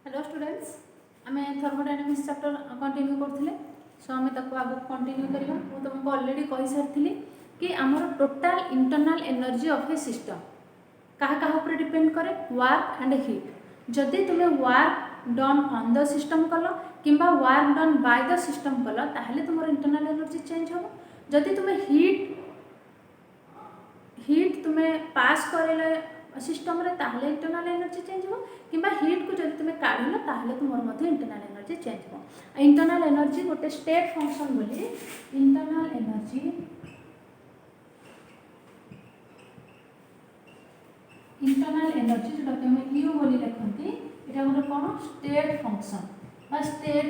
Hello students आम thermodynamics chapter continue करथिले सो आम ताको आगु कंटिन्यू करबा मु तुमको ऑलरेडी कहि सारथिली कि हमर total internal energy of A system कहा कहा ऊपर डिपेंड करे वर्क एंड हीट जदि तुमे work done on the system कल किंबा work done by the system कल ताहले तुमर इंटरनल एनर्जी चेंज हो जदि तुमे हीट तुमे पास करेले सिस्टम रे ताहले इंटरनल एनर्जी चेंज हो किंबा हीट को जब तुम्हें काढ़ल ताहले तुमर मध्य इंटरनल एनर्जी चेंज हो इंटरनल एनर्जी गोटे स्टेट फंक्शन बोली इंटरनल एनर्जी जोटा कि हम यू बोली लिखती एटा गोटे कौन स्टेट फंक्शन बा स्टेट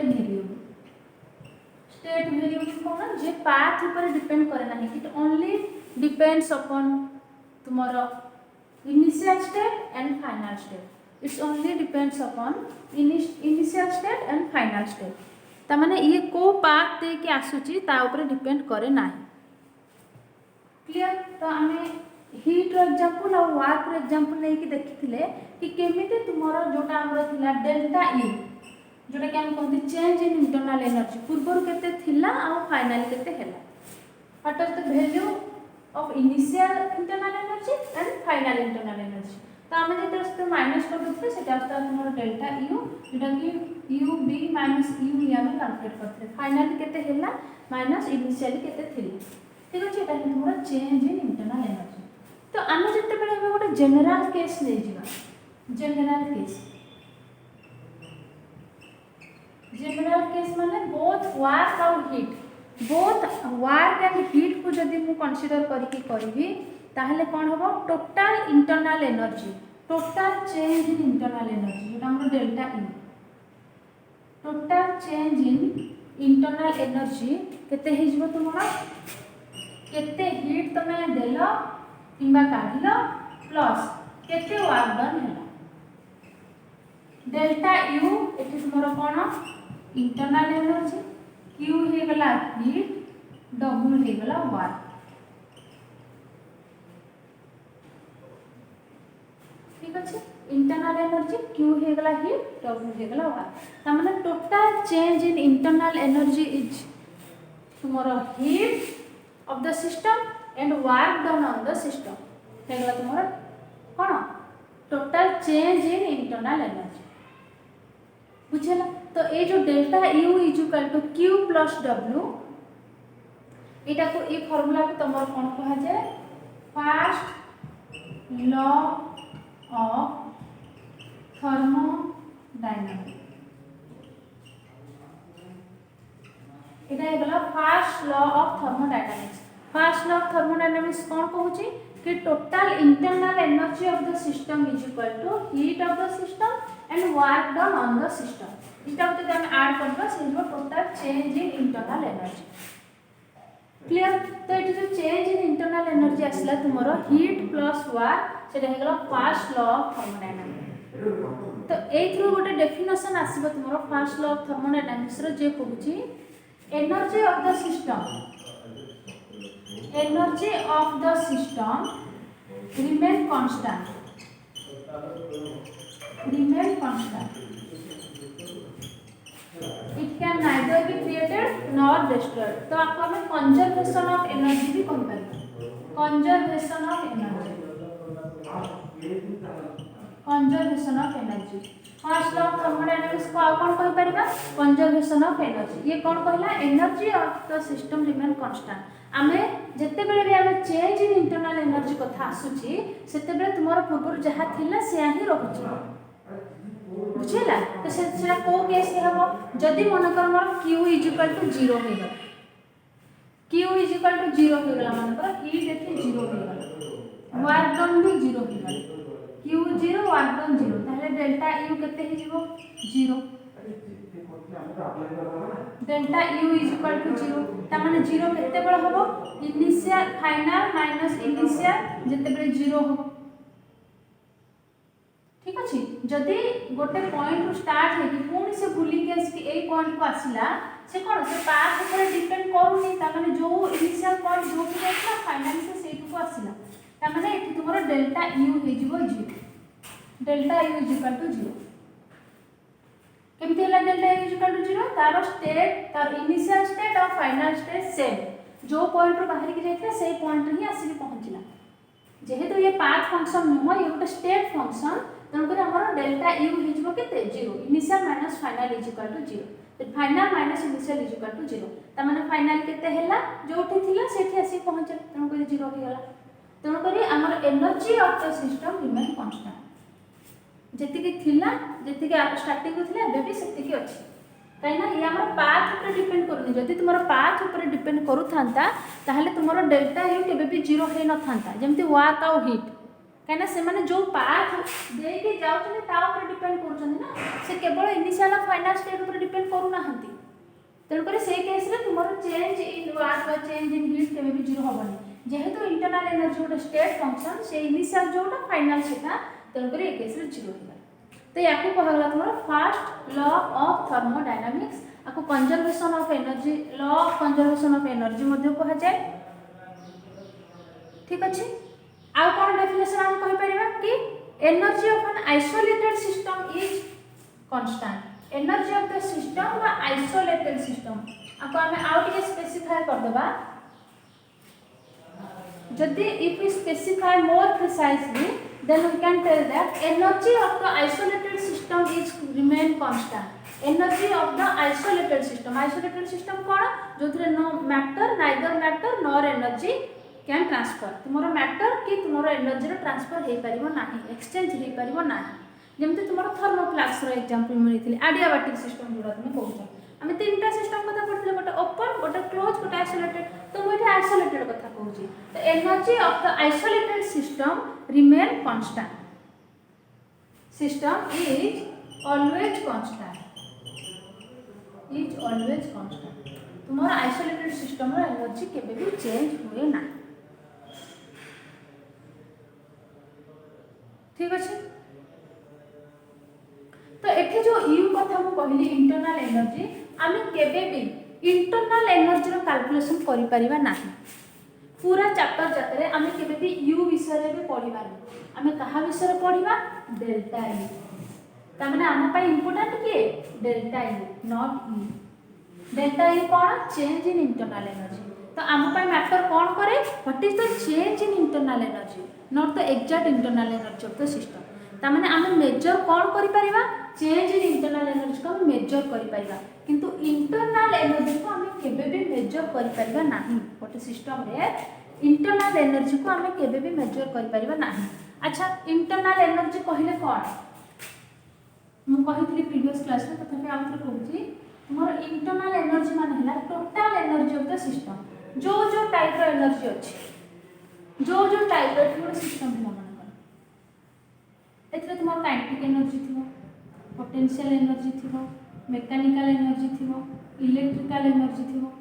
वेरिएबल कौन जे पाथ ऊपर डिपेंड करे ना इट ओनली डिपेंड्स अपॉन तुमर initial state and final state it's only depends upon initial state and final state ता माने ये को पाथ दे के आसुची ता ऊपर डिपेंड करे नाही क्लियर तो हमें हीट रो एग्जांपल और वर्क रो एग्जांपल नै कि देखिथिले कि केमिते तुमरो जोटा हमरो थिला डेल्टा यू जोटा कि हम कहते चेंज इन इंटरनल एनर्जी पूर्वर केते थिला और फाइनल केते हैला what is the value of initial internal energy and final internal energy तो आमे जे तरह माइनस कर देते सेटा आस्ता हमर डेल्टा u जेटा कि u b माइनस u या में कैलकुलेट करते फाइनल केते हैला माइनस इनिशियली केते थिला ठीक अछि एटा हमर चेंज इन इंटरनल एनर्जी तो आमे जते बेले हम गोटे जनरल केस ले जिबा जनरल केस माने बोथ वर्क और heat both work and heat को जदि मु कंसीडर करी ताहले कौन होबो total internal energy total change in internal energy जोटा हमर delta E total change in internal energy केते हे जिवो तुमरा केते हीट तमे देलो किंबा काढिलो प्लस केते वर्क डन हैला डेल्टा यू एठी तुमरा कोन इंटरनल एनर्जी Q हे गला हीट W हे गला वर्क ठीक अछि इंटरनल एनर्जी Q हे गला हीट W हे गला वर्क त माने total change in internal energy is तुमरो heat of the system and work done on the system हे गला तुमरो कोन total change in internal energy बुझला तो ये जो delta U is equal to Q plus W एटा को ए फार्मूला को तमर कोन कहा जाय फर्स्ट लॉ ऑफ थर्मोडायनामिक्स एटा एगला फर्स्ट लॉ ऑफ थर्मोडायनामिक्स कोन कहूची कि total internal energy of the system is equal to heat of the system and work done on the system इटा जब हम ऐड करबा से जो total change in internal energy clear तो ये जो चेंज इन इंटरनल एनर्जी आसला तुमरो हीट प्लस वर्क सेटा हे गला फर्स्ट लॉ ऑफ थर्मोडायनामिक्स तो ए थ्रू गोटे डेफिनेशन आसीबो तुमरो फर्स्ट लॉ ऑफ थर्मोडायनामिक्स रो जे कहूची energy of the system remain constant it can neither be created nor destroyed तो आपको हमें कंजर्वेशन ऑफ एनर्जी भी कह पाएंगे conservation of energy first law of thermodynamics को आप कौन कह परिबा कंजर्वेशन ऑफ एनर्जी ये कौन कहला energy of the system remain constant आमे जते बेले भी आमे चेंज इन इंटरनल एनर्जी कथा आसुची सेते बेले तुमरो पूर्व जहा थिला से ही रहउची बुझेला तो सेटा को केस हेबो जदी मन कर मोर q = 0 हे गला q = 0 हे गला मन कर हीट एथे 0 हे गला वर्क डन भी 0 हे गला q 0 वर्क डन 0 ताले डेल्टा u केते हे जिवो 0 डेल्टा u = 0 ता माने 0 केते बेले होबो इनिशियल फाइनल माइनस इनिशियल जते बेले 0 हो ठीक अछि जदी गोटे पॉइंट रो स्टार्ट है कि पुणी से भूली के ए पॉइंट को आसिला से कोन से पाथ ऊपर डिपेंड करूनी ता माने जो इनिशियल पॉइंट जो भी रहला फाइनल से सेट को आसिला ता माने एठी तुमरो डेल्टा u हे जिवो 0 डेल्टा u = 0 केमती है डेल्टा यू इक्वल टू 0 तार स्टेट तार इनिशियल स्टेट और फाइनल स्टेट सेम जो पॉइंट रो बाहर की जाइथिला सेही पॉइंट ही आसी पहुंचला जेहेतु ये पाथ फंक्शन नुह ये गोटे स्टेट फंक्शन तेणुक आमर डेल्टा यू हो केते 0 initial minus final is equal to 0 final minus initial is equal to 0 ता माने फाइनल केते हैला जोठी थिला सेठी आसी पहुंचला तेणुक 0 हो गला तेणुक आमर energy of the system remain constant जेतिकी थिला जेतिकी स्टार्टिंग रो थिला एबे भी सेतिकी अछि कहीं ये आम पाथ ऊपर डिपेंड करूनी जदि तुम पाथ ऊपर डिपेंड करूथा ताहले तुम डेल्टा यू केबे भी 0 हो न था जमती वर्क आउ हिट कहीं से माने जो पाथ देके जाउछन ता ऊपर डिपेंड करूछन ना से केवल इनिशियल और फाइनल स्टेट ऊपर डिपेंड करू नाहंती तेणुकर से केस रे तुम चेंज इन वर्क और चेंज इन हिट केबे भी 0 होबनी जेहेतु इंटरनल एनर्जी गोटे स्टेट फंक्शन से इनिशियल जोटा फाइनल सेटा तेणुकर ए केस रे 0 होगा तो या कहला तुम फर्स्ट लॉ ऑफ थर्मोडायनामिक्स आपको conservation of energy law of conservation of energy मध्य कहा जाए ठीक अच्छे आउ कौन डेफिनेशन हम कहि परिबा कि energy of an isolated system is constant energy of the system बा आइसोलेटेड सिस्टम आपको हमें आउ टिके स्पेसिफाई कर देबा जदि if we specify more precisely then we can tell that energy of the isolated system is remain constant energy of the isolated system कोन जो थरे no matter neither matter nor energy can transfer तुम्हारा matter कि तुम्हारा energy रो transfer हे परिबो नाही exchange हे परिबो नाही जेमते तुम्हारा थर्मोफ्लास्क रो example मिलिथिले adiabatic system जोडा तुमे कहउछ हमें तीनटा सिस्टम कथा पढिले गोटे ओपन गोटे क्लोज गोटे आइसोलेटेड तो मुझे आइसोलेटेड कथा कहउची तो energy of the isolated system remain constant system is always constant तुम्हारा आइसोलेटेड सिस्टम रो एनर्जी केबे भी चेंज हुए ना ठीक अछि तो एठी जो यू कथा मु कहली इंटरनल एनर्जी आमे केबे भी इंटरनल एनर्जी रो कैलकुलेशन करि परिबा नाही पूरा चैप्टर जातरे आमे केबे भी यू विषय रे भी पढिबा आमे कहा विषय रे पढिबा डेल्टा यू ता माने आम पय इंपोर्टेंट के delta U not you delta U cone change in internal energy तो आम पय मैटर कोन करे what is the change in internal energy not the exact internal energy of the system ता माने आमे मेजर कोन करि परिबा चेंज इन इंटरनल एनर्जी को हम मेजर करि परिबा किंतु इंटरनल एनर्जी को हम केबे भी मेजर करि परिबा नाही गोटे सिस्टम रे इंटरनल एनर्जी को हम केबे भी मेजर करि परिबा नाही अच्छा इंटरनल एनर्जी कहिले कोन मु कहितली प्रीवियस क्लास में तथापि आउथरे कहूची हमर इंटरनल एनर्जी माने हला total energy of the system जो टाइप रो एनर्जी अछि जो टाइप रो सिस्टम है मन एथरे तुमर काइनेटिक एनर्जी थिबो पोटेंशियल एनर्जी थिबो मेकानिकल एनर्जी थिबो इलेक्ट्रिकल एनर्जी थिबो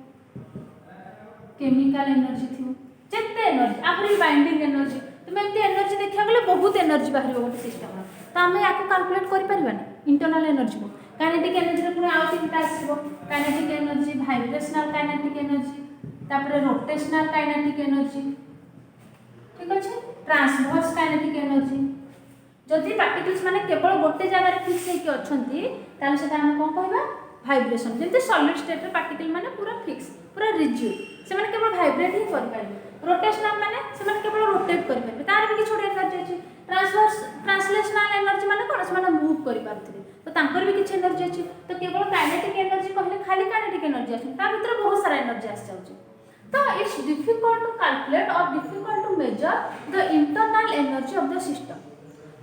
केमिकल एनर्जी थिबो जेते एनर्जी आहुरी बाइंडिंग एनर्जी तुम एते एनर्जी देखिया गले बहुत एनर्जी बाहर गोटे सिस्टम तो आमे याको कैलकुलेट करि परिबानी इंटरनल एनर्जी को काइनेटिक एनर्जी रे पुनी आउ तीनटा आसीबो kinetic energy vibrational kinetic energy तापरे रोटेशनल काइनेटिक एनर्जी ठीक अछि ट्रांसवर्स काइनेटिक एनर्जी जदि पार्टिकल्स माने केवल गोटे जगह रे फिक्स हेकि अछंती ताले सेटा हम कोन कहबा वाइब्रेशन जेते सॉलिड स्टेट रे पार्टिकल माने पूरा फिक्स पूरा रिजिड से माने केवल वाइब्रेट ही कर पाइबे रोटेशनल माने से माने केवल रोटेट कर पाइबे तार भी किछ एनर्जी अछि ट्रांसलेशनल एनर्जी माने कोन से माने मूव कर पारथिबे तो तांकर भी किछ एनर्जी अछि तो केवल काइनेटिक एनर्जी कहले खाली काइनेटिक एनर्जी अछि ता भीतर बहुत सारा एनर्जी आसी जाउची तो इट्स डिफिकल्ट टू कैलकुलेट और difficult to measure the internal energy of the system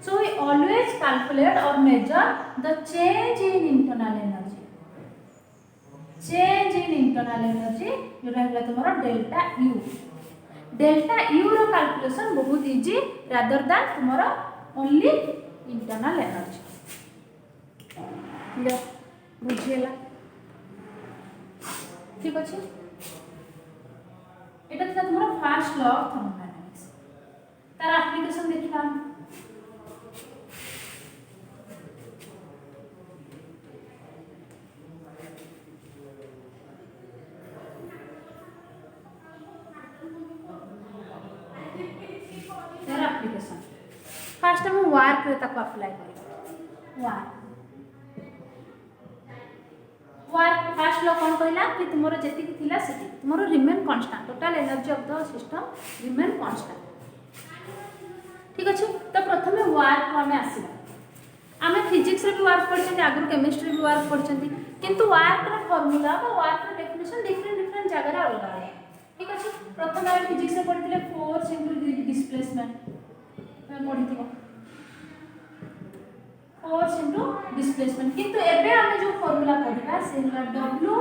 so we always calculate or measure the change in internal energy जो रहला तुम्हारा डेल्टा यू रो कैलकुलेशन बहुत इजी रादर दैन तुम्हारा only internal energy ले बुझिएला ठीक अछि एटा था तुम्हारा फर्स्ट लॉ ऑफ थर्मोडायनामिक्स तार एप्लीकेशन देखिबा एप्लीकेशन फर्स्ट हम वार्क रे तक अप्लाई करियो वार्क वर्क फास्ट लॉ कौन कहला कि तुमर जेति थिला सेति तुमर remain constant total energy of the system remain constant ठीक अछि। तो प्रथमे वर्क को हमें आसीबा आमे फिजिक्स रे भी वर्क पढछन आगु केमिस्ट्री भी वर्क पढछन किंतु वर्क रा फार्मूला बा वर्क रा डेफिनेशन डिफरेंट डिफरेंट जगह रे अलग है ठीक अछि। प्रथमे हम फिजिक्स रे पढिथिले फोर्स इनटू डिस्प्लेसमेंट पढिथिबो फोर्स इनटू डिस्प्लेसमेंट किंतु एबे हमें जो फार्मूला पढिबा से W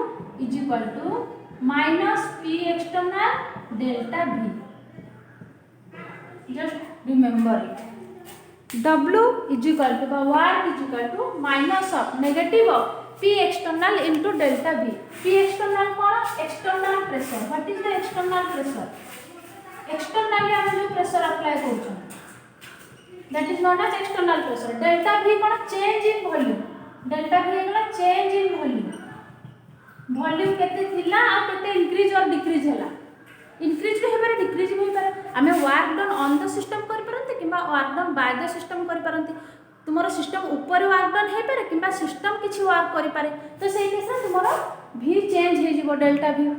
is equal to minus P external delta V just remember it W is equal to work is equal to minus of negative of P external into delta V P external कौन external pressure what is the external pressure externally हम जो pressure apply करछन that is known as external pressure delta v कोन change in volume delta v हेला change in volume volume केते थिला आ केते increase और डिक्रीज हैला इंक्रीज भी हेबार डिक्रीज भी हेबार हमें work done on the system कर परंती किबा work done by the system कर परंती तुमरो सिस्टम ऊपर वर्क डन हे पारे किबा सिस्टम किछि वर्क करि पारे तो सेही केस तुमरो v चेंज हे जिवो delta v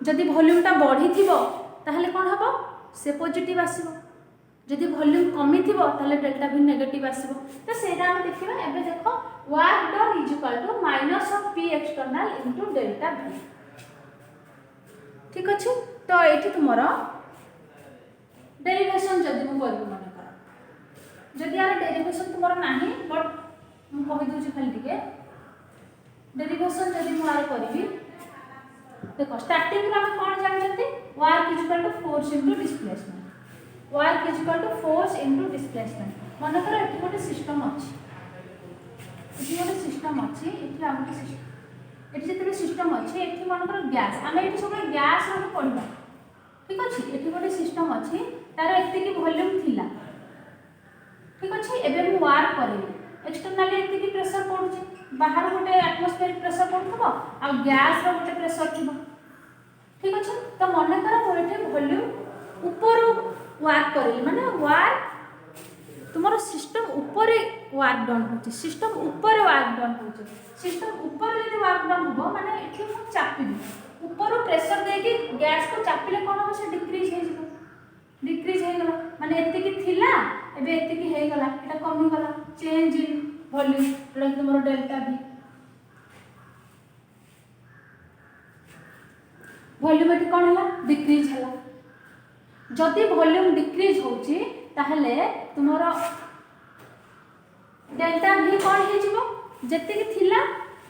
जदि वॉल्यूम ता बढ़ी थिबो ताहले कोन हबो से पॉजिटिव आसीबो जदि वॉल्यूम कमी थिबो ताले डेल्टा v नेगेटिव आसीबो तो सेटा हम देखिबा एबे देखो work done is equal to minus of p external into delta v ठीक अछि। तो एठी तुमरो डेरिवेशन जदि मु करबो माने कर जदि यार डेरिवेशन तुमरो नाही बट मु कहि दोछि खाली टिके डेरिवेशन जदि मु आर करबी देखो स्टार्टिंग रे हम कोन जानते work is equal to force into displacement work is equal to force into displacement मन कर एठी गोटे सिस्टम अछि एठी हमके सिस्टम एठी जेते सिस्टम अछि एठी मन कर गैस हम एठी सब गैस रो पढिबा ठीक अछि एठी गोटे सिस्टम अछि तार एते की वॉल्यूम थिला ठीक अछि एबे मु वर्क करबी एक्सटर्नली एते की प्रेशर पडुछि बाहर गोटे एटमॉस्फेरिक प्रेशर पडुथबो आ गैस रो गोटे प्रेशर थिबो ठीक अछि। तो मन कर मो एठी वॉल्यूम ऊपर वर्क करेली माने वर्क तुम्हारा सिस्टम ऊपर वर्क डन होची सिस्टम ऊपर वर्क डन होची सिस्टम ऊपर यदि वर्क डन हो माने एठी मु चापिबी ऊपर प्रेशर देकी गैस को चापिले कोन हो से डिक्रीज हे गला माने एते की थिला एबे एते की हे गला एटा कमी गला चेंज इन वॉल्यूम एटा तुम्हारा डेल्टा v वॉल्यूम एटी कोन हला डिक्रीज हला जदि वॉल्यूम डिक्रीज होची ताहले तुमरो डेल्टा v कोन हे जिवो जत्ते की थिला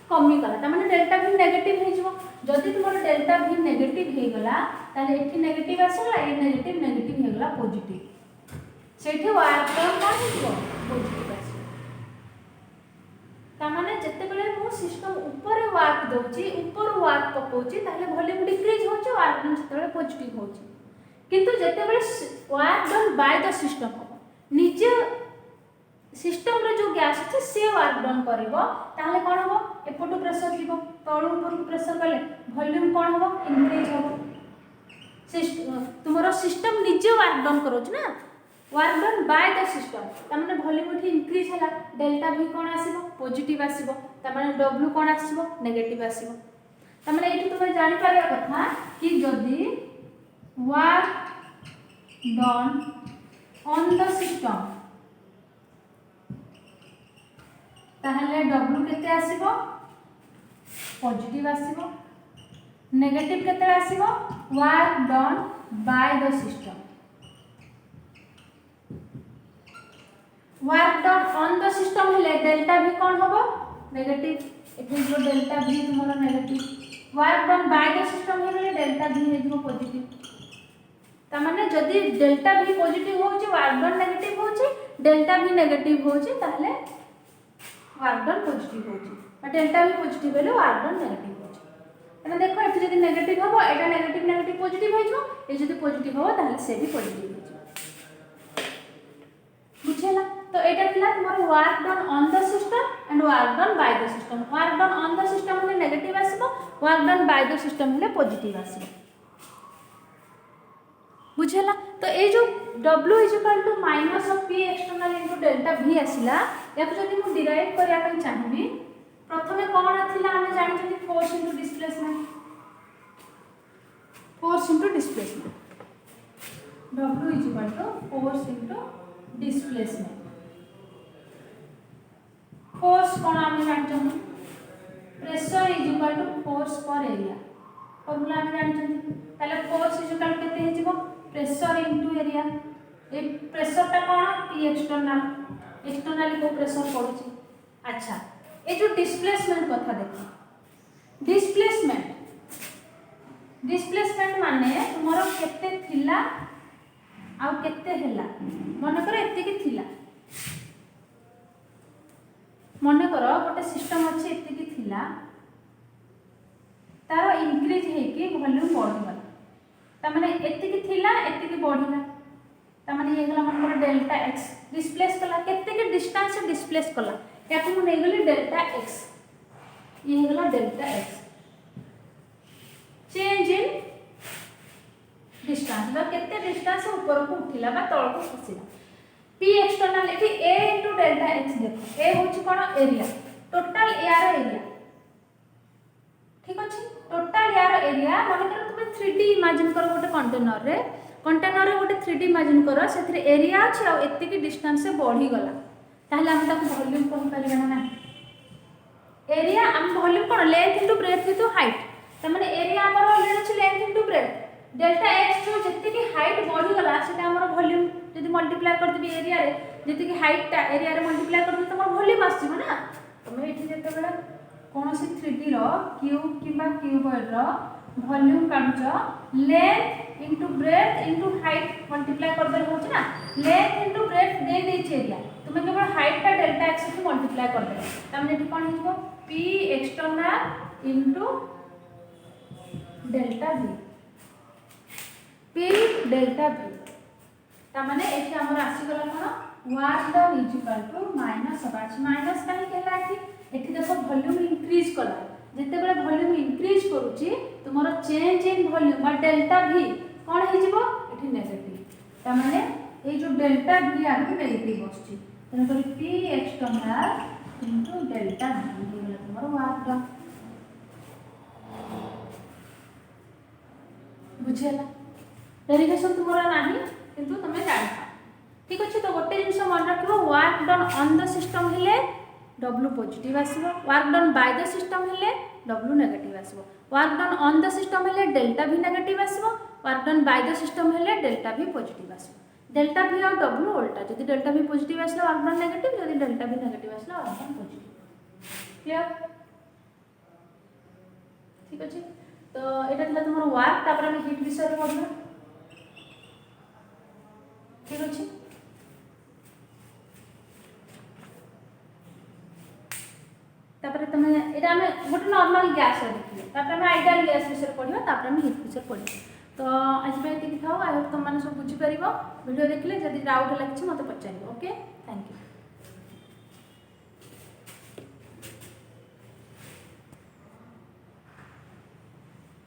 कमी गला त माने डेल्टा v नेगेटिव हे जिवो जदि तुमरो डेल्टा v नेगेटिव हे गला ताले एठी नेगेटिव आसला ए नेगेटिव हे गला पॉजिटिव सेठी वर्क कोन हे जिवो पॉजिटिव आसला त माने जत्ते बेले मु सिस्टम ऊपर वर्क दोची ऊपर वर्क पकोची ताले वॉल्यूम डिक्रीज होची वर्क डन सेते पॉजिटिव होची किंतु जेते बेले work done by the system हो निजे सिस्टम रे जो गैस अछि से वर्क डन करबो ताले कोन हो एपटो प्रेशर दिबो तळु ऊपर प्रेशर गले वॉल्यूम कोन हो इंक्रीज हो तुमरो सिस्टम निजे वर्क डन करोछ ना work done by the system त माने वॉल्यूम एठी इंक्रीज हला डेल्टा v कोन आसीबो पॉजिटिव आसीबो त माने w कोन आसीबो नेगेटिव आसीबो त माने एठी तुमे जानि पारिया कथा कि जदी work done on the system ताहले W केते आसीबो पॉजिटिव आसीबो नेगेटिव केते आसीबो work done by the system work done on the system हेले डेल्टा v कोन होबो नेगेटिव एथे जो डेल्टा v तुमरो negative work done by the system हेले डेल्टा v हे जो पॉजिटिव तमाने जदि डेल्टा v पॉजिटिव होची वर्क डन नेगेटिव होची डेल्टा v नेगेटिव होची ताहले वर्क डन पॉजिटिव होची और डेल्टा v पॉजिटिव हेले वर्क डन नेगेटिव होची तने देखो एठी जदि नेगेटिव होबो एटा नेगेटिव नेगेटिव पॉजिटिव हो जो ए जदि पॉजिटिव होबो ताहले से भी पॉजिटिव हो जो बुझेला। तो एटा थिला तुम्हारा work done on the system and work done by the system work done on the system हेले नेगेटिव आसीबो work done by the system हेले पॉजिटिव आसीबो बुझेला। तो ए जो W is equal to minus of P external into delta V आसिला या जदि मु डिराइव करिया पई चाहिबी प्रथमे कौन थिला हम जानते force into displacement, force into displacement W is equal to force into displacement. Force कौन हम जानते pressure is equal to force per area, formula हम जानते ताले फोर्स इज इक्वल केते हे जिवो प्रेशर इनटू एरिया। ए प्रेशर ता कौन P एक्सटर्नल, एक्सटर्नली को प्रेशर पड़ुची। अच्छा ये जो डिस्प्लेसमेंट कथा देखो, डिस्प्लेसमेंट डिस्प्लेसमेंट माने तुमरो केते थिला आ केते हैला। मन कर एते की थिला, मन कर गोटे सिस्टम अछि एते की थिला, तार इंक्रीज हे कि वॉल्यूम बढ़ी गला, ता माने एते की थिला एते की बढ़िला, ता माने ये गला मन कर डेल्टा x डिस्प्लेस कला, केते के डिस्टेंस से डिस्प्लेस कला या को नै गली डेल्टा x, ये गला delta x change in distance बा केते डिस्टेंस ऊपर को उठिला बा तळ को खसिला। p एक्सटर्नल एठी a * डेल्टा x देखो, a होची कोन एरिया, टोटल यार एरिया, ठीक अछि टोटल यार एरिया। माने कर तुम 3D इमेजिन करो गोटे कंटेनर रे गोटे 3D इमेजिन करो, सेथि एरिया अछि आ एते की डिस्टेंस से बढ़ी गला, ताहले हम ताको वॉल्यूम कहि परिबा ना। एरिया हम वॉल्यूम कोन length into breadth into height, त माने एरिया हमर ऑलरेडी अछि length into breadth, delta x जो जति की हाइट बढ़ी गला सेटा हमर वॉल्यूम यदि मल्टीप्लाई कर देबी एरिया रे, जति की हाइट ता एरिया रे मल्टीप्लाई कर देबी त हमर वॉल्यूम आसी ना। तमे एठी जते बेला कोनोसी 3D रो क्यूब किबा क्यूबॉइड रो वॉल्यूम काढुछ, length into breadth into height multiply कर देले होछ ना, लेंथ इनटू ब्रेथ दे देछ एरिया, तुमे केवल हाइट ता डेल्टा x से मल्टीप्लाई कर देले, तमे एठी कोन हिजबो p external into delta v, p delta v, ता माने एठी हमर आसी गला कोन work done is equal to minus अबाच माइनस काहे केला एठी देखो वॉल्यूम इंक्रीज कला, जते बेले वॉल्यूम इंक्रीज करूची तुमरो चेंज इन वॉल्यूम बा डेल्टा v कोन हे जिवो एठी नेगेटिव, ता माने ए जो डेल्टा v आगु नेगेटिव बसची, तने करी p external into delta v हे गला तुमरो वर्क डन। बुझेला डेरिवेशन तुमरो नाही किंतु तमे जानि, ठीक अछि। तो गोटे जिंस मन रखिबो work done on the system हेले W पॉजिटिव आसीबो, work done by the system हेले W नेगेटिव आसीबो, work done on the system हेले डेल्टा V नेगेटिव आसीबो, work done by the system हेले डेल्टा V पॉजिटिव आसीबो। डेल्टा V और W उल्टा, जदि डेल्टा V पॉजिटिव आसला वर्क डन नेगेटिव, जदि डेल्टा V नेगेटिव आसला वर्क डन पॉजिटिव। क्लियर, ठीक अछि। तो एटा दिला तुमर वर्क, तापर हम हीट विषय रे पढना, ठीक अछि। तापर तमे एटा हम गोटे नॉर्मल गैस रे देखिए, तापर हम आइडियल गैस विषय पढिबा, तापर हम हीट विषय पढिबा। तो आज पे एति थाओ, आई होप तुम माने सब बुझि परिबो। वीडियो देखले जदि डाउट होला किछ मते पचारिबो। Okay, thank you.